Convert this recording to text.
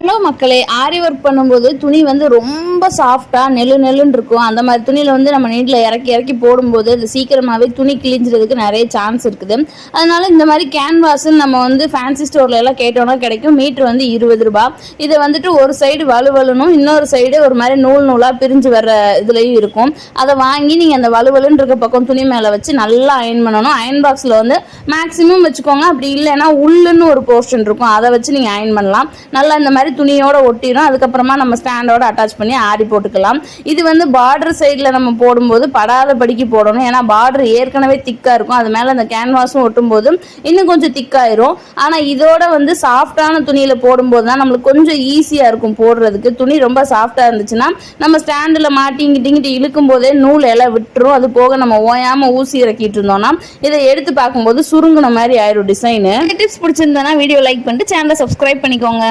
Hello மக்களே, ஆரி work பண்ணும்போது துணி வந்து ரொம்ப சாஃப்டா நெல்லுன்னு இருக்கும். அந்த மாதிரி துணியில வந்து நம்ம நீட்டில் இறக்கி இறக்கி போடும்போது அது சீக்கிரமாகவே துணி கிழிஞ்சிறதுக்கு நிறைய சான்ஸ் இருக்குது. அதனால இந்த மாதிரி கேன்வாஸ்ன்னு நம்ம வந்து ஃபேன்சி ஸ்டோர்ல எல்லாம் கேட்டோம்னா கிடைக்கும். மீட்ரு வந்து 20 ரூபா. இதை வந்துட்டு ஒரு சைடு வலுவலுனும் இன்னொரு சைடு ஒரு மாதிரி நூலாக பிரிஞ்சு வர்ற இதுலையும் இருக்கும். அதை வாங்கி நீங்கள் அந்த வலுவலுன்னு இருக்க பக்கம் துணி மேலே வச்சு நல்லா அயன் பண்ணணும். அயன் பாக்ஸில் வந்து மேக்ஸிமம் வச்சுக்கோங்க. அப்படி இல்லைன்னா உள்ளுன்னு ஒரு போர்ஷன் இருக்கும், அதை வச்சு நீங்கள் அயன் பண்ணலாம். நல்லா இந்த மாதிரி துணியோட ஒட்டிடும். அதுக்கப்புறமா நம்ம ஸ்டாண்டோட அட்டாச் பண்ணி ஆரி போட்டுக்கலாம். இது வந்து பார்டர் சைடில் நம்ம போடும்போது படாத படிக்கு போடணும். ஏன்னா பார்டர் ஏற்கனவே திக்காக இருக்கும். அது மேலே அந்த கேன்வாஸும் ஒட்டும் போது இன்னும் கொஞ்சம் திக்காயிரும். ஆனால் இதோட வந்து சாஃப்டான துணியில் போடும்போது தான் நம்மளுக்கு கொஞ்சம் ஈஸியாக இருக்கும் போடுறதுக்கு. துணி ரொம்ப சாஃப்டாக இருந்துச்சுன்னா நம்ம ஸ்டாண்டில் மாட்டிங்கிட்டு இழுக்கும் போதே நூல் எல்லாம் விட்டுரும். அது போக நம்ம ஓயாமல் ஊசி இறக்கிட்டு இருந்தோம்னா இதை எடுத்து பார்க்கும்போது சுருங்குன மாதிரி ஆயிரும் டிசைனு. டிப்ஸ் பிடிச்சிருந்தனா வீடியோ லைக் பண்ணிட்டு சேனலை சப்ஸ்கிரைப் பண்ணிக்கோங்க.